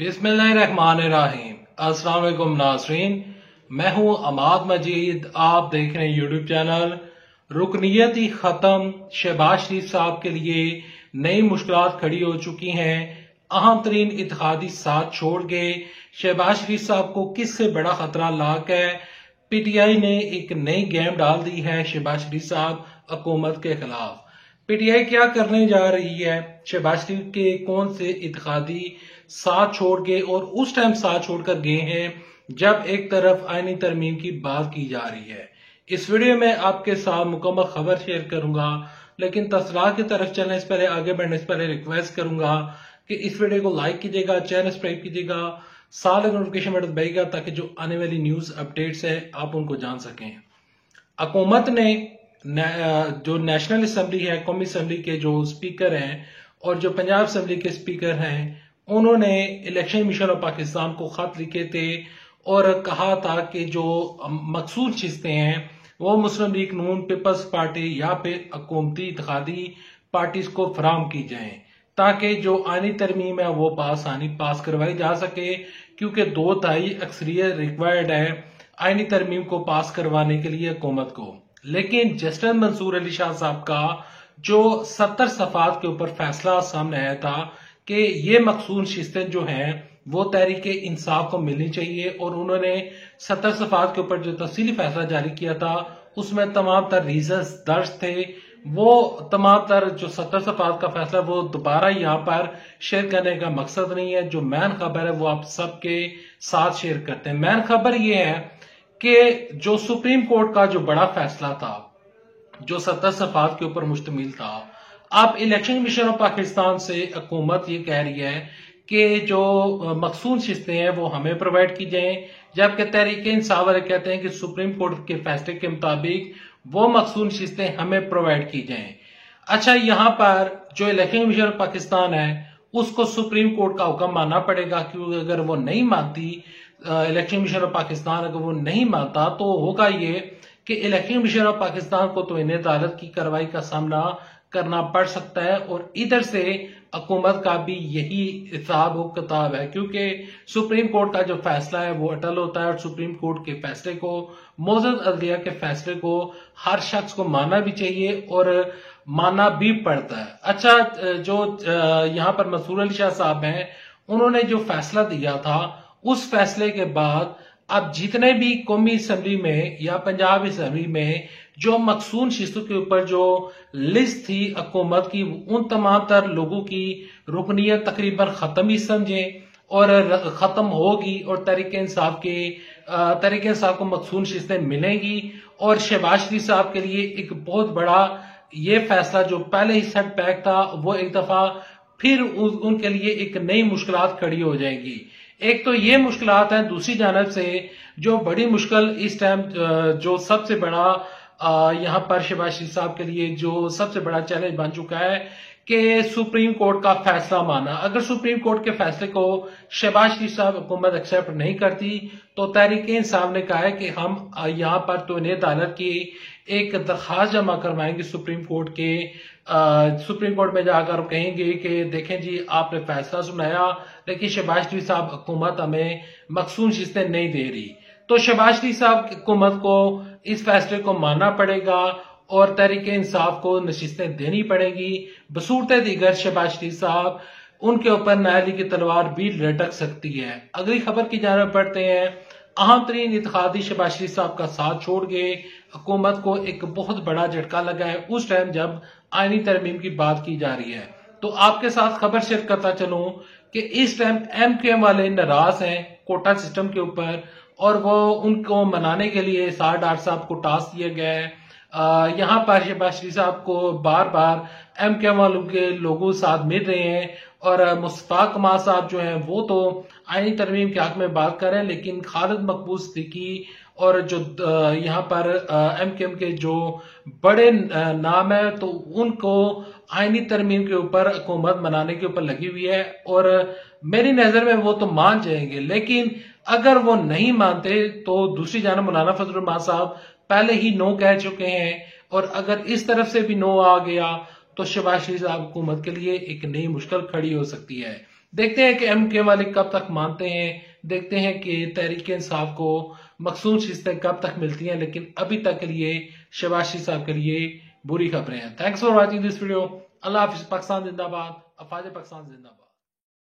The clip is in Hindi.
बिस्मिल्लाहिर्रहमानिर्रहीम। अस्सलाम वालेकुम नाज़रीन, मैं हूं अमाद मजीद। आप देख रहे हैं यूट्यूब चैनल। रुकनीयत ही खत्म, शहबाज शरीफ साहब के लिए नई मुश्किलात खड़ी हो चुकी हैं। अहम तरीन इत्तेहादी साथ छोड़ गए। शहबाज शरीफ साहब को किससे बड़ा खतरा लाक है। पीटीआई ने एक नई गेम डाल दी है शहबाज शरीफ साहब हुकूमत के खिलाफ। पीटीआई क्या करने जा रही है? शहबाज शरीफ के कौन से इत्तेहादी साथ छोड़ गए और उस टाइम साथ छोड़कर गए हैं जब एक तरफ आईनी तरमीम की बात की जा रही है। इस वीडियो में आपके साथ मुकम्मल खबर शेयर करूंगा, लेकिन तफसीलात की तरफ चलने से पहले, आगे बढ़ने से पहले रिक्वेस्ट करूंगा कि इस वीडियो को लाइक कीजिएगा, चैनल सब्सक्राइब कीजिएगा, साल नोटिफिकेशन बटन दबाइएगा ताकि जो आने वाली न्यूज अपडेट्स है आप उनको जान सकें। हुकूमत ने जो नेशनल असम्बली है, कौमी असम्बली के जो स्पीकर हैं और जो पंजाब असम्बली के स्पीकर हैं, उन्होंने इलेक्शन कमीशन ऑफ पाकिस्तान को खत लिखे थे और कहा था कि जो मखसूस शिस्तें हैं वो मुस्लिम लीग नून, पीपल्स पार्टी या फिर हुकूमती इत्तेहादी पार्टीज को फराम की जाएं ताकि जो आईनी तरमीम है वो पास करवाई जा सके, क्योंकि 2/3 अक्सरियत रिक्वायर्ड है आईनी तरमीम को पास करवाने के लिए हुकूमत को। लेकिन जस्टिस मंसूर अली शाह साहब का जो 70 सफात के ऊपर फैसला सामने आया था कि ये मखसूस शिस्तें जो हैं वो तहरीक इंसाफ को मिलनी चाहिए, और उन्होंने 70 सफात के ऊपर जो तफसीली फैसला जारी किया था उसमें तमाम तर रीजंस दर्ज थे। वो तमाम तर जो 70 सफात का फैसला वो दोबारा यहाँ पर शेयर करने का मकसद नहीं है। जो मैन खबर है वो आप सबके साथ शेयर करते हैं। मैन खबर ये है कि जो सुप्रीम कोर्ट का जो बड़ा फैसला था जो 70 सफात के ऊपर मुश्तमिल था, अब इलेक्शन कमीशन ऑफ पाकिस्तान से हुकूमत ये कह रही है कि जो मखसूस शिस्तें हैं वो हमें प्रोवाइड की जाएं, जबकि तहरीक इंसाफ वाले कहते हैं कि सुप्रीम कोर्ट के फैसले के मुताबिक वो मखसूस शिस्तें हमें प्रोवाइड की जाएं। अच्छा, यहाँ पर जो इलेक्शन कमीशन ऑफ पाकिस्तान है उसको सुप्रीम कोर्ट का हुक्म मानना पड़ेगा, क्योंकि अगर वो नहीं मानती, इलेक्शन कमीशन ऑफ पाकिस्तान अगर वो नहीं मानता तो होगा ये कि इलेक्शन कमीशन ऑफ पाकिस्तान को तो इन्हें अदालत की कार्रवाई का सामना करना पड़ सकता है, और इधर से हुकूमत का भी यही हिसाब व किताब है, क्योंकि सुप्रीम कोर्ट का जो फैसला है वो अटल होता है और सुप्रीम कोर्ट के फैसले को, मोअज़्ज़ज़ अदलिया के फैसले को हर शख्स को मानना भी चाहिए और मानना भी पड़ता है। अच्छा, जो यहाँ पर मंसूर अली शाह साहब हैं, उन्होंने जो फैसला दिया था उस फैसले के बाद अब जितने भी कौमी असम्बली में या पंजाब असम्बली में जो मखसूस शिस्तों के ऊपर जो लिस्ट थी हुकूमत की, उन तमाम तर लोगों की रुकनीयत तकरीबन खत्म ही समझे और खत्म होगी, और तहरीक इंसाफ को मखसूस शिस्तें मिलेंगी। और शहबाज शरीफ साहब के लिए एक बहुत बड़ा ये फैसला जो पहले ही सेटबैक था वो एक दफा फिर उनके लिए एक नई मुश्किलात खड़ी हो जाएगी। एक तो ये मुश्किलात है, दूसरी जानब से जो बड़ी मुश्किल इस टाइम जो सबसे बड़ा यहाँ पर शहबाज शरीफ साहब के लिए जो सबसे बड़ा चैलेंज बन चुका है कि सुप्रीम कोर्ट का फैसला माना। अगर सुप्रीम कोर्ट के फैसले को शहबाज शरीफ साहब हुकूमत एक्सेप्ट नहीं करती तो तहरीक इंसाफ ने कहा है कि हम यहाँ पर तो इन्हें अदालत की एक दरखास्त जमा करवाएंगे सुप्रीम कोर्ट में जाकर कहेंगे कि देखें जी, आपने फैसला सुनाया लेकिन शहबाज शरीफ साहब हुकूमत हमें मखसूस शिस्तें नहीं दे रही, तो शहबाज शरीफ साहब हुकूमत को इस फैसले को मानना पड़ेगा और तहरीक इंसाफ को नशिस्तें देनी पड़ेगी। बसूरत दीगर शहबाज शरीफ साहब उनके ऊपर न्यायालय की तलवार भी लटक सकती है। अगली खबर की जानब बढ़ते हैं। अहम तरीन इत्तेहादी शहबाज शरीफ साहब का साथ छोड़ गए। हुकूमत को एक बहुत बड़ा झटका लगा है उस टाइम जब आईनी तरमीम की बात की जा रही है। तो आपके साथ खबर शेयर करता चलूं कि इस टाइम MQM वाले नाराज हैं कोटा सिस्टम के ऊपर, और वो उनको मनाने के लिए सार डार साहब को टास्क दिया गया है। यहाँ पर शहबाज शरीफ साहब को बार बार MQM वालों के लोगों साथ मिल रहे हैं, और मुस्तफा कमाल साहब जो हैं वो तो आईनी तरमीम के हक में बात कर रहे हैं, लेकिन खालिद मकबूल सिद्दीकी और जो यहाँ पर MQM के जो बड़े नाम है तो उनको आईनी तरमीम के ऊपर हुकूमत मनाने के ऊपर लगी हुई है, और मेरी नजर में वो तो मान जाएंगे। लेकिन अगर वो नहीं मानते तो दूसरी जानब मौलाना फजल रहमान साहब पहले ही नो कह चुके हैं, और अगर इस तरफ से भी नो आ गया तो शहबाज शरीफ साहब हुकूमत के लिए एक नई मुश्किल खड़ी हो सकती है। देखते हैं कि MK वाले कब तक मानते हैं, देखते हैं कि तहरीक इंसाफ को मखसूस शिस्तें कब तक मिलती हैं। लेकिन अभी तक के लिए शहबाज शरीफ साहब के लिए बुरी खबरें हैं। Thanks for watching this video. अल्लाह हाफिज। पाकिस्तान जिंदाबाद। अफवाज पाकिस्तान जिंदाबाद।